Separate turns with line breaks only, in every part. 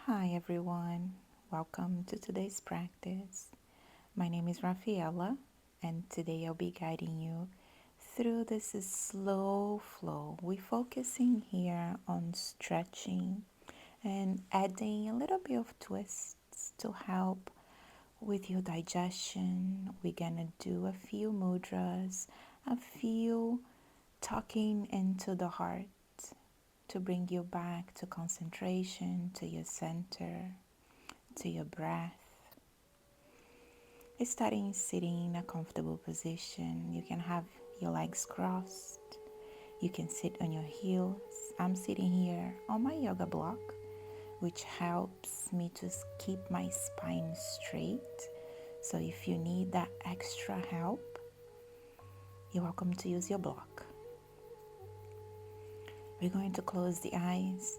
Hi everyone, welcome to today's practice. My name is Rafaela, and today I'll be guiding you through this slow flow. We're focusing here on stretching and adding a little bit of twists to help with your digestion. We're gonna do a few mudras, a few talking into the heart to bring you back to concentration, to your center, to your breath. Starting sitting in a comfortable position. You can have your legs crossed. You can sit on your heels. I'm sitting here on my yoga block, which helps me to keep my spine straight. So if you need that extra help, you're welcome to use your block. We're going to close the eyes.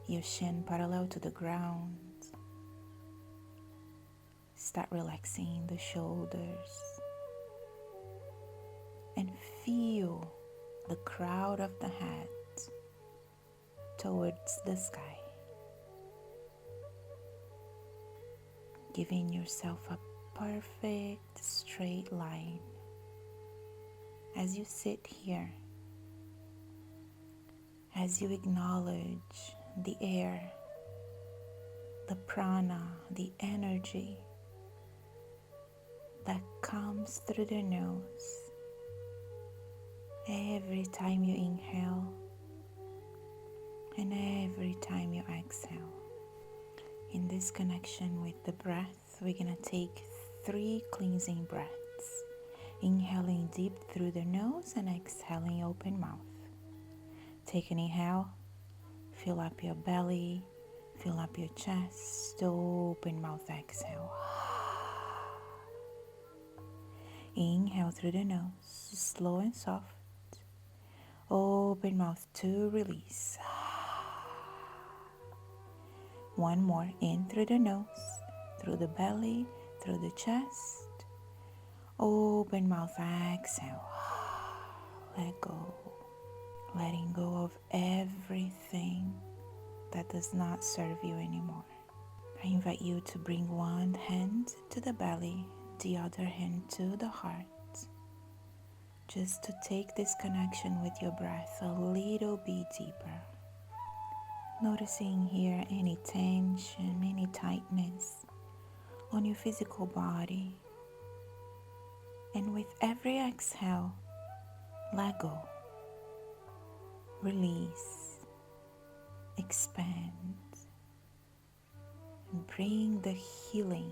Your shin parallel to the ground. Start relaxing the shoulders and feel the crown of the head towards the sky, giving yourself a perfect straight line as you sit here, as you acknowledge the air, the prana, the energy that comes through the nose every time you inhale and every time you exhale. In this connection with the breath, we're going to take 3 cleansing breaths. Inhaling deep through the nose and exhaling open mouth. Take an inhale, fill up your belly, fill up your chest, open mouth exhale. Inhale through the nose, slow and soft. Open mouth to release. One more, in through the nose, through the belly, through the chest. Open mouth, exhale. Let go. Letting go of everything that does not serve you anymore. I invite you to bring one hand to the belly, the other hand to the heart. Just to take this connection with your breath a little bit deeper. Noticing here any tension, any tightness on your physical body. And with every exhale, let go, release, expand, and bring the healing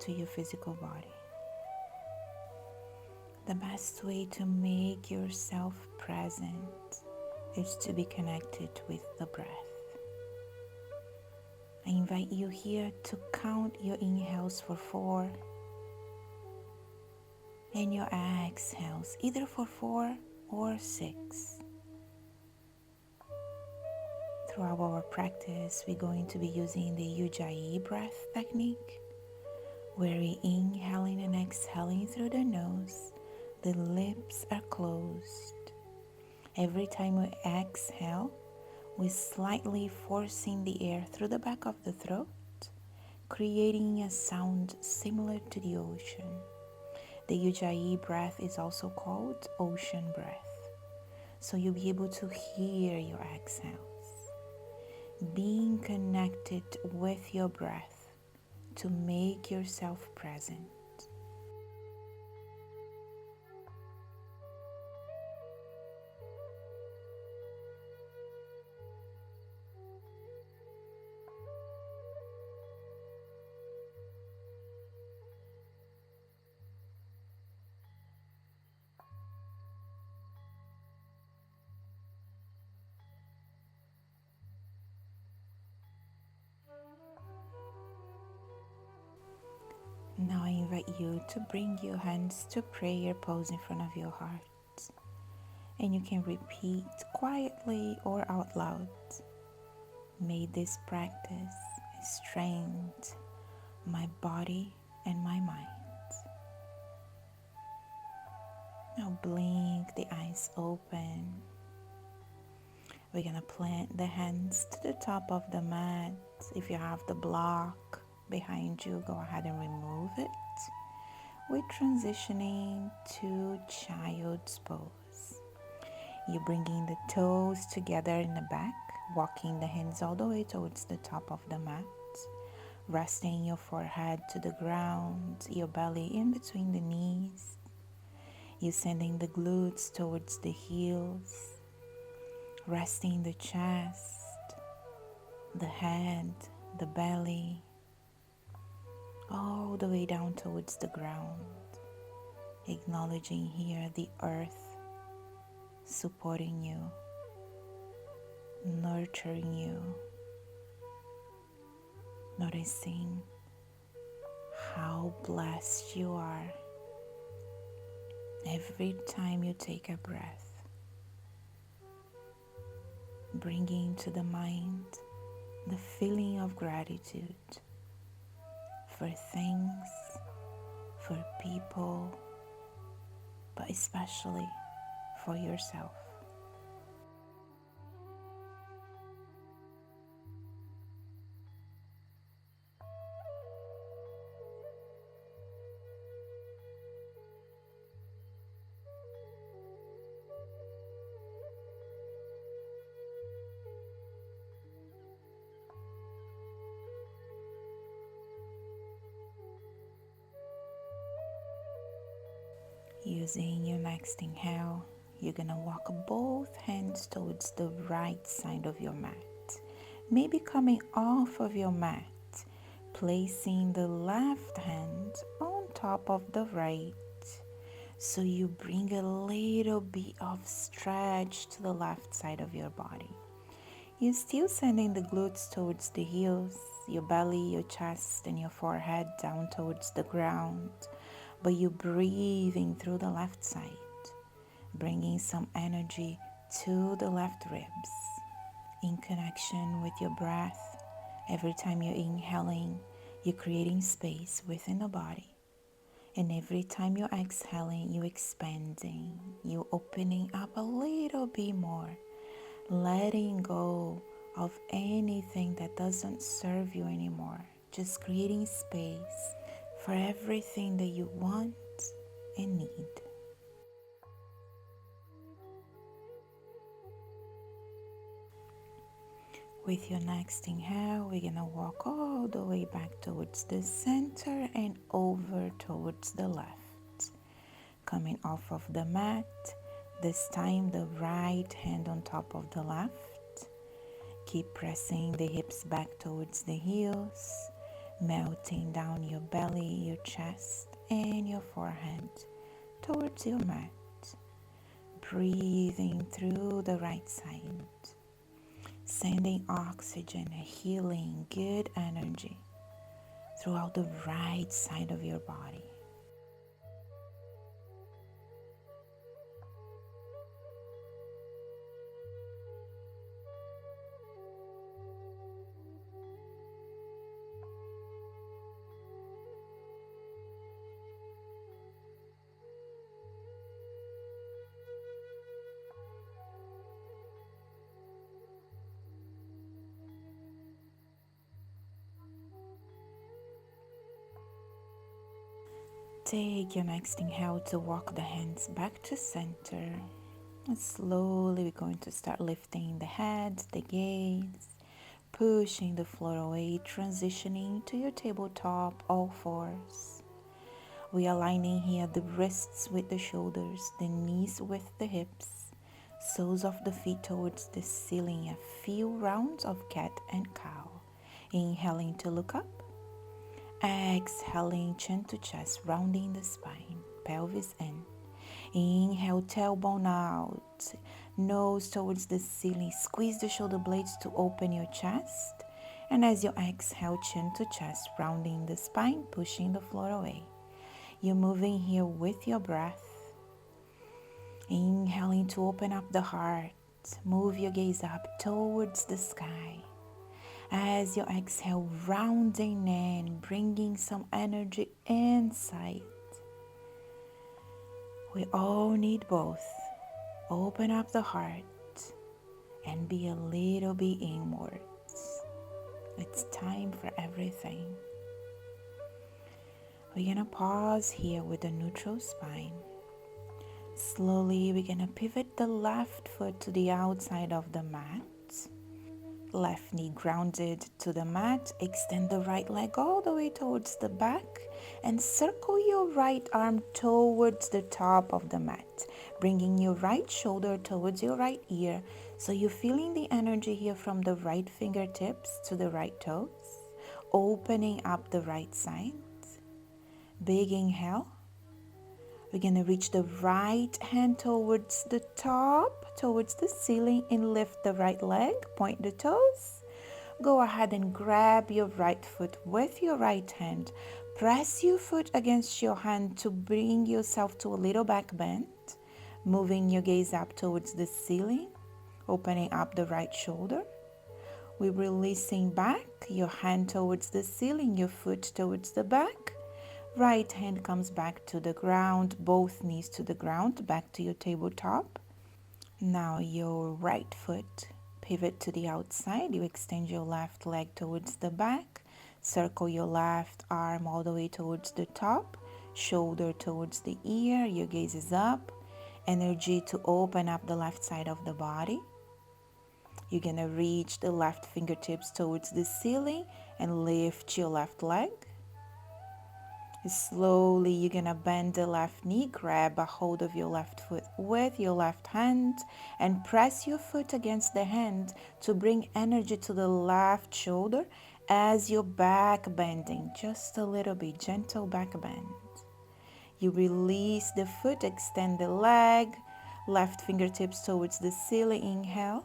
to your physical body. The best way to make yourself present is to be connected with the breath. I invite you here to count your inhales for 4 and your exhales either for 4 or 6. Throughout our practice, we're going to be using the Ujjayi breath technique, where we inhaling and exhaling through the nose. The lips are closed. Every time we exhale, we're slightly forcing the air through the back of the throat, creating a sound similar to the ocean. The Ujjayi breath is also called ocean breath, so you'll be able to hear your exhales. Being connected with your breath to make yourself present. Now I invite you to bring your hands to prayer pose in front of your heart. And you can repeat quietly or out loud. May this practice strengthen my body and my mind. Now blink the eyes open. We're going to plant the hands to the top of the mat. If you have the block behind you, go ahead and remove it. We're transitioning to child's pose. You're bringing the toes together in the back, walking the hands all the way towards the top of the mat, resting your forehead to the ground, your belly in between the knees. You're sending the glutes towards the heels, resting the chest, the head, the belly, all the way down towards the ground, acknowledging here the earth supporting you, nurturing you, noticing how blessed you are every time you take a breath, bringing to the mind the feeling of gratitude for things, for people, but especially for yourself. Using your next inhale, you're gonna walk both hands towards the right side of your mat, maybe coming off of your mat, placing the left hand on top of the right, so you bring a little bit of stretch to the left side of your body. You're still sending the glutes towards the heels, your belly, your chest, and your forehead down towards the ground, but you're breathing through the left side, bringing some energy to the left ribs, in connection with your breath. Every time you're inhaling, you're creating space within the body. And every time you're exhaling, you're expanding, you're opening up a little bit more, letting go of anything that doesn't serve you anymore, just creating space for everything that you want and need. With your next inhale, we're gonna walk all the way back towards the center and over towards the left. Coming off of the mat, this time the right hand on top of the left. Keep pressing the hips back towards the heels, melting down your belly, your chest, and your forehead towards your mat. Breathing through the right side, sending oxygen, healing, good energy throughout the right side of your body. Take your next inhale to walk the hands back to center. And slowly we're going to start lifting the head, the gaze, pushing the floor away, transitioning to your tabletop, all fours. We are aligning here the wrists with the shoulders, the knees with the hips, soles of the feet towards the ceiling, a few rounds of cat and cow. Inhaling to look up. Exhaling, chin to chest, rounding the spine, pelvis in. Inhale, tailbone out, nose towards the ceiling. Squeeze the shoulder blades to open your chest. And as you exhale, chin to chest, rounding the spine, pushing the floor away. You're moving here with your breath. Inhaling to open up the heart. Move your gaze up towards the sky. As you exhale, rounding in, bringing some energy inside. We all need both. Open up the heart and be a little bit inwards. It's time for everything. We're gonna pause here with the neutral spine. Slowly, we're gonna pivot the left foot to the outside of the mat. Left knee grounded to the mat. Extend the right leg all the way towards the back and circle your right arm towards the top of the mat, bringing your right shoulder towards your right ear. So you're feeling the energy here from the right fingertips to the right toes, opening up the right side. Big inhale. We're going to reach the right hand towards the top, towards the ceiling, and lift the right leg, point the toes. Go ahead and grab your right foot with your right hand. Press your foot against your hand to bring yourself to a little back bend, moving your gaze up towards the ceiling, opening up the right shoulder. We're releasing back, your hand towards the ceiling, your foot towards the back. Right hand comes back to the ground, both knees to the ground, back to your tabletop. Now your right foot, pivot to the outside. You extend your left leg towards the back. Circle your left arm all the way towards the top. Shoulder towards the ear. Your gaze is up. Energy to open up the left side of the body. You're going to reach the left fingertips towards the ceiling and lift your left leg. Slowly, you're going to bend the left knee, grab a hold of your left foot with your left hand, and press your foot against the hand to bring energy to the left shoulder as your back bending, just a little bit, gentle back bend. You release the foot, extend the leg, left fingertips towards the ceiling, inhale.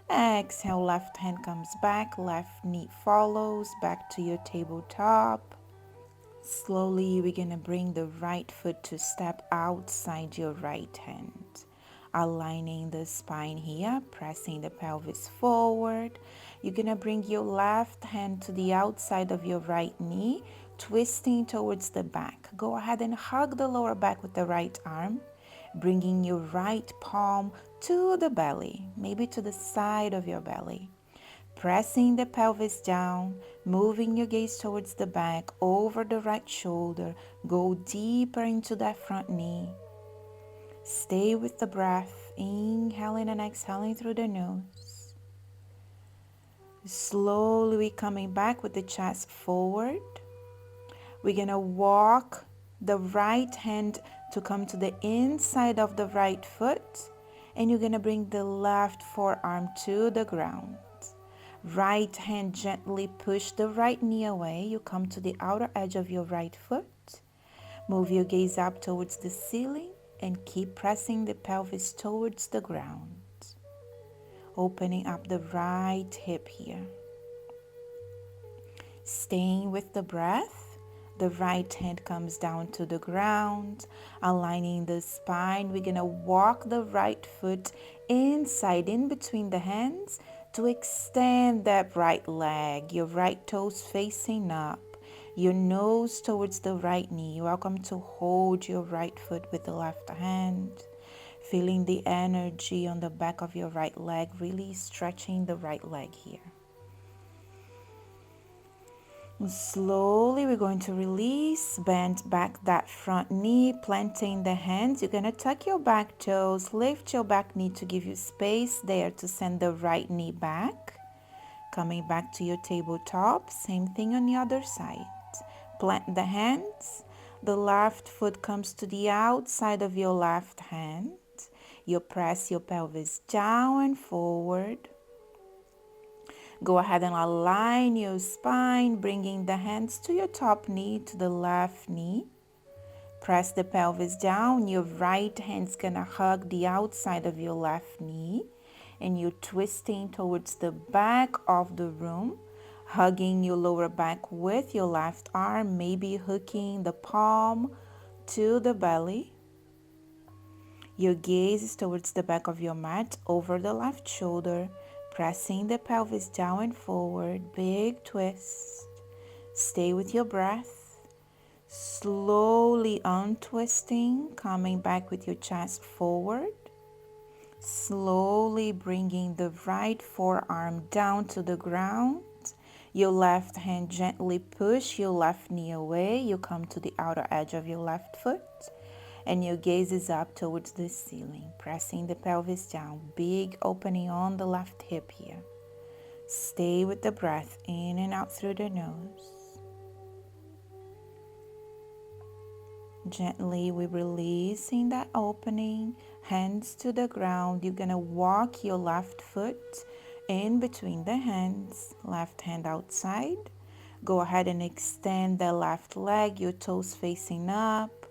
Exhale, left hand comes back, left knee follows, back to your tabletop. Slowly, we're going to bring the right foot to step outside your right hand, aligning the spine here, pressing the pelvis forward. You're going to bring your left hand to the outside of your right knee, twisting towards the back. Go ahead and hug the lower back with the right arm, bringing your right palm to the belly, maybe to the side of your belly. Pressing the pelvis down, moving your gaze towards the back, over the right shoulder. Go deeper into that front knee. Stay with the breath, inhaling and exhaling through the nose. Slowly coming back with the chest forward. We're going to walk the right hand to come to the inside of the right foot, and you're going to bring the left forearm to the ground. Right hand gently push the right knee away. You come to the outer edge of your right foot. Move your gaze up towards the ceiling and keep pressing the pelvis towards the ground. Opening up the right hip here. Staying with the breath. The right hand comes down to the ground, aligning the spine. We're going to walk the right foot inside, in between the hands, to extend that right leg, your right toes facing up, your nose towards the right knee. You're welcome to hold your right foot with the left hand, feeling the energy on the back of your right leg, really stretching the right leg here. Slowly, we're going to release, bend back that front knee, planting the hands. You're going to tuck your back toes, lift your back knee to give you space there to send the right knee back. Coming back to your tabletop, same thing on the other side. Plant the hands. The left foot comes to the outside of your left hand. You press your pelvis down and forward. Go ahead and align your spine, bringing the hands to your top knee, to the left knee. Press the pelvis down. Your right hand's gonna hug the outside of your left knee, and you're twisting towards the back of the room, hugging your lower back with your left arm, maybe hooking the palm to the belly. Your gaze is towards the back of your mat, over the left shoulder. Pressing the pelvis down and forward, big twist. Stay with your breath. Slowly untwisting, coming back with your chest forward. Slowly bringing the right forearm down to the ground. Your left hand gently push your left knee away. You come to the outer edge of your left foot and your gaze is up towards the ceiling, pressing the pelvis down. Big opening on the left hip here. Stay with the breath in and out through the nose. Gently, we're releasing that opening, hands to the ground. You're gonna walk your left foot in between the hands, left hand outside. Go ahead and extend the left leg, your toes facing up,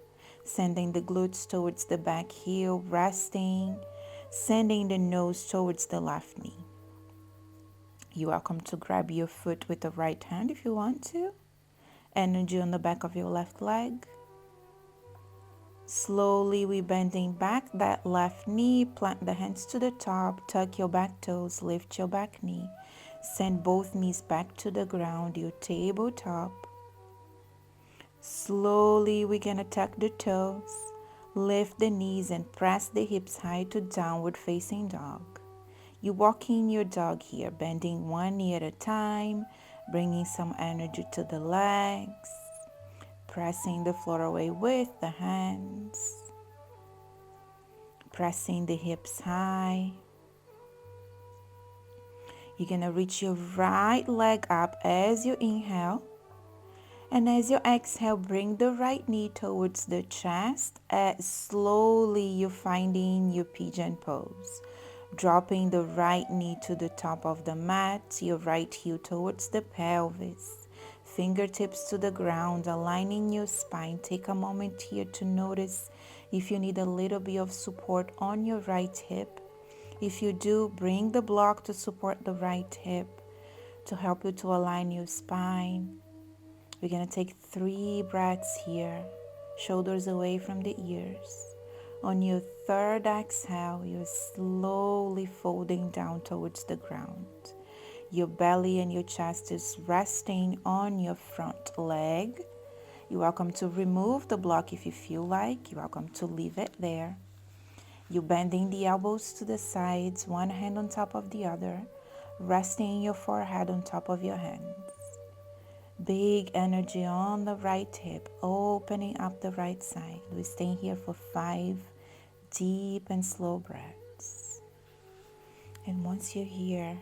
sending the glutes towards the back heel, resting, sending the nose towards the left knee. You're welcome to grab your foot with the right hand if you want to. Energy on the back of your left leg. Slowly, we're bending back that left knee, plant the hands to the top, tuck your back toes, lift your back knee. Send both knees back to the ground, your tabletop. Slowly, we're gonna tuck the toes, lift the knees and press the hips high to downward facing dog. You're walking your dog here, bending one knee at a time, bringing some energy to the legs. Pressing the floor away with the hands. Pressing the hips high. You're going to reach your right leg up as you inhale. And as you exhale, bring the right knee towards the chest. As slowly you're finding your pigeon pose. Dropping the right knee to the top of the mat, your right heel towards the pelvis. Fingertips to the ground, aligning your spine. Take a moment here to notice if you need a little bit of support on your right hip. If you do, bring the block to support the right hip to help you to align your spine. We're going to take 3 breaths here, shoulders away from the ears. On your third exhale, you're slowly folding down towards the ground. Your belly and your chest is resting on your front leg. You're welcome to remove the block if you feel like. You're welcome to leave it there. You're bending the elbows to the sides, one hand on top of the other, resting your forehead on top of your hands. Big energy on the right hip, opening up the right side. We're staying here for 5 deep and slow breaths. And once you're here,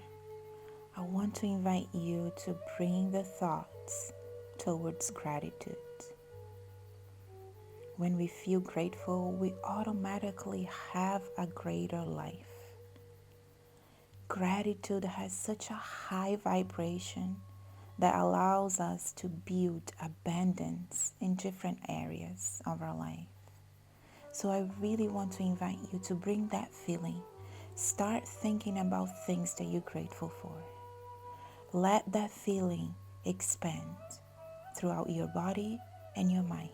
I want to invite you to bring the thoughts towards gratitude. When we feel grateful, we automatically have a greater life. Gratitude has such a high vibration that allows us to build abundance in different areas of our life. So I really want to invite you to bring that feeling. Start thinking about things that you're grateful for. Let that feeling expand throughout your body and your mind.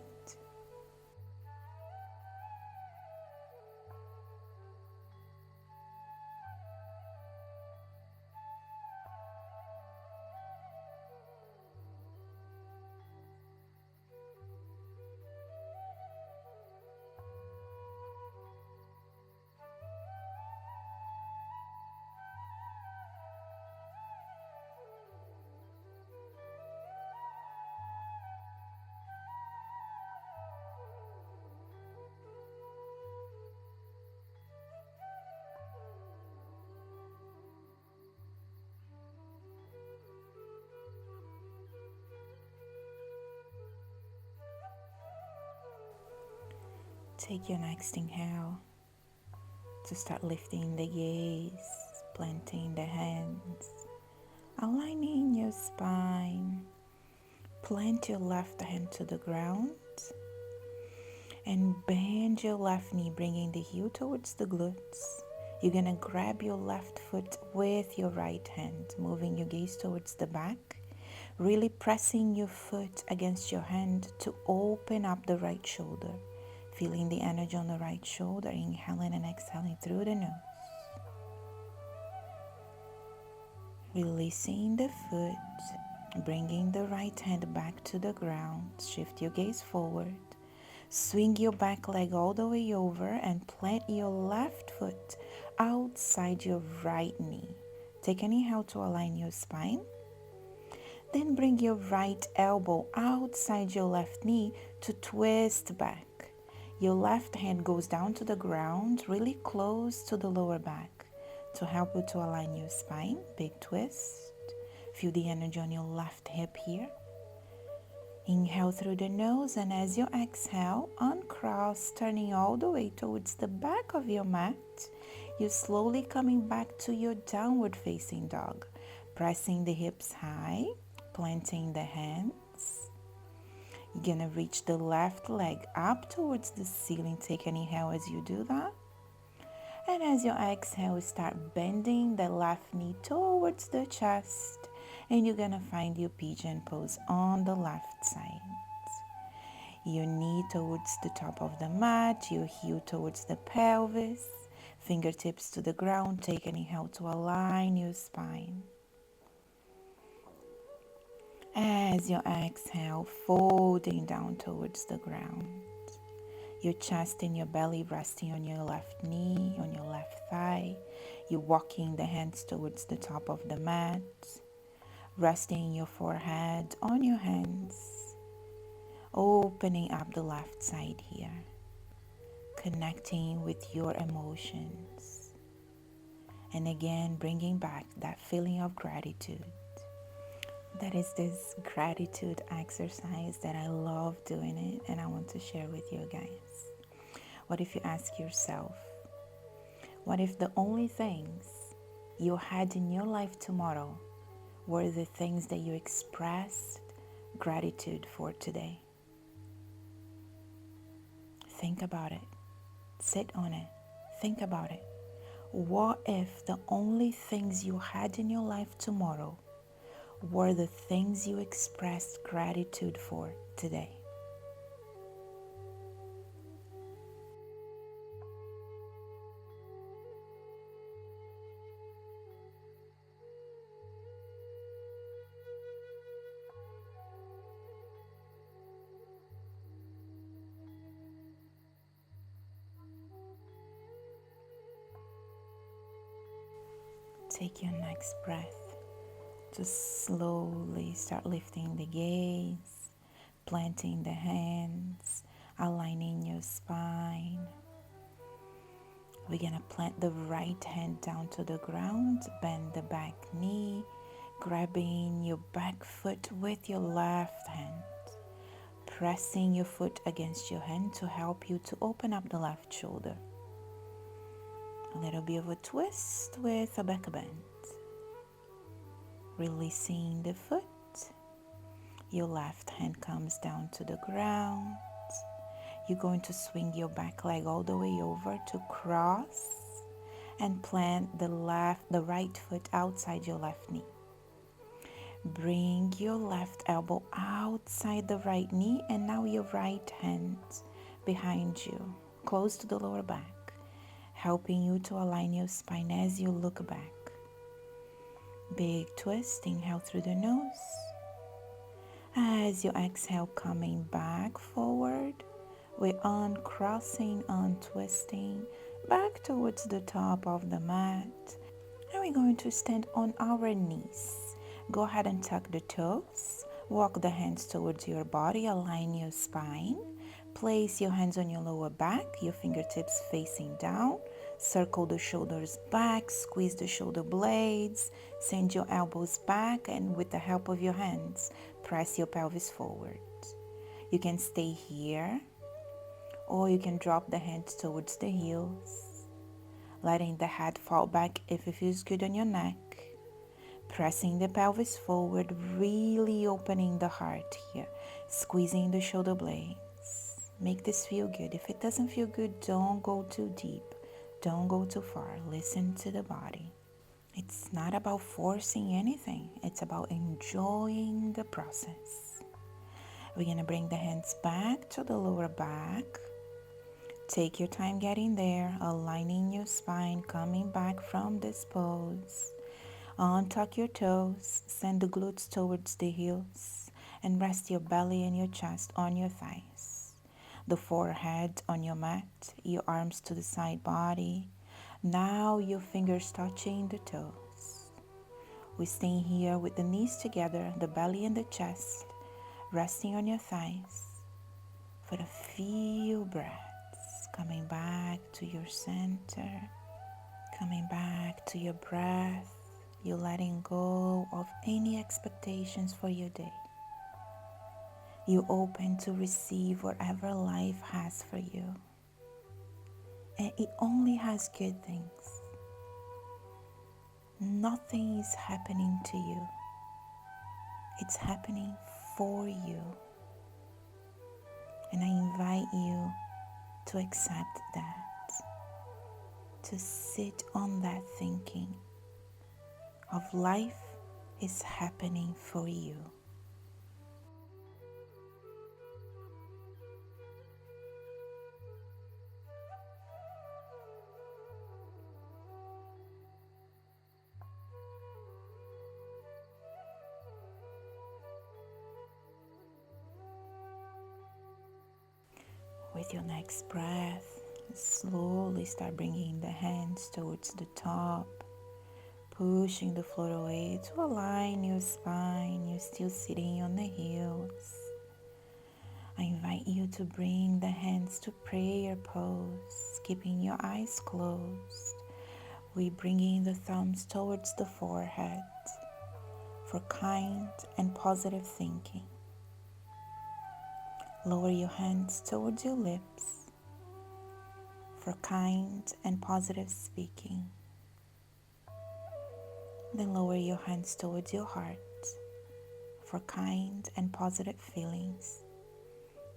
Take your next inhale to start lifting the gaze, planting the hands, aligning your spine. Plant your left hand to the ground and bend your left knee, bringing the heel towards the glutes. You're going to grab your left foot with your right hand, moving your gaze towards the back, really pressing your foot against your hand to open up the right shoulder. Feeling the energy on the right shoulder, inhaling and exhaling through the nose. Releasing the foot, bringing the right hand back to the ground. Shift your gaze forward. Swing your back leg all the way over and plant your left foot outside your right knee. Take an inhale to align your spine. Then bring your right elbow outside your left knee to twist back. Your left hand goes down to the ground, really close to the lower back. To help you to align your spine, big twist. Feel the energy on your left hip here. Inhale through the nose, and as you exhale, uncross, turning all the way towards the back of your mat. You're slowly coming back to your downward facing dog, pressing the hips high, planting the hands. You're gonna reach the left leg up towards the ceiling. Take an inhale as you do that. And as you exhale, start bending the left knee towards the chest. And you're gonna find your pigeon pose on the left side. Your knee towards the top of the mat, your heel towards the pelvis, fingertips to the ground. Take an inhale to align your spine. As you exhale, folding down towards the ground. Your chest and your belly resting on your left knee, on your left thigh. You're walking the hands towards the top of the mat, resting your forehead on your hands, opening up the left side here, connecting with your emotions. And again, bringing back that feeling of gratitude. That is this gratitude exercise that I love doing it, and I want to share with you guys. What if you ask yourself, what if the only things you had in your life tomorrow were the things that you expressed gratitude for today? Think about it. Sit on it. Think about it. What if the only things you had in your life tomorrow were the things you expressed gratitude for today? Take your next breath. Just slowly start lifting the gaze, planting the hands, aligning your spine. We're gonna plant the right hand down to the ground, bend the back knee, grabbing your back foot with your left hand, pressing your foot against your hand to help you to open up the left shoulder. A little bit of a twist with a back bend. Releasing the foot, your left hand comes down to the ground. You're going to swing your back leg all the way over to cross and plant the right foot outside your left knee. Bring your left elbow outside the right knee, and now your right hand behind you, close to the lower back, helping you to align your spine as you look back. Big twist, inhale through the nose. As you exhale, coming back forward, we're uncrossing, untwisting, back towards the top of the mat. Now we're going to stand on our knees. Go ahead and tuck the toes. Walk the hands towards your body, align your spine. Place your hands on your lower back, your fingertips facing down. Circle the shoulders back, squeeze the shoulder blades, send your elbows back, and with the help of your hands, press your pelvis forward. You can stay here, or you can drop the hands towards the heels, letting the head fall back if it feels good on your neck. Pressing the pelvis forward, really opening the heart here, squeezing the shoulder blades. Make this feel good. If it doesn't feel good, don't go too deep. Don't go too far. Listen to the body. It's not about forcing anything. It's about enjoying the process. We're going to bring the hands back to the lower back. Take your time getting there, aligning your spine, coming back from this pose. Untuck your toes, send the glutes towards the heels, and rest your belly and your chest on your thighs. The forehead on your mat, your arms to the side body. Now your fingers touching the toes. We stay here with the knees together, the belly and the chest, resting on your thighs for a few breaths, coming back to your center, coming back to your breath. You're letting go of any expectations for your day. You open to receive whatever life has for you. And it only has good things. Nothing is happening to you. It's happening for you. And I invite you to accept that, to sit on that thinking of life is happening for you. With your next breath, slowly start bringing the hands towards the top, pushing the floor away to align your spine. You're still sitting on the heels. I invite you to bring the hands to prayer pose, keeping your eyes closed. We're bringing the thumbs towards the forehead for kind and positive thinking. Lower your hands towards your lips for kind and positive speaking. Then lower your hands towards your heart for kind and positive feelings.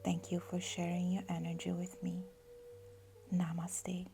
Thank you for sharing your energy with me. Namaste.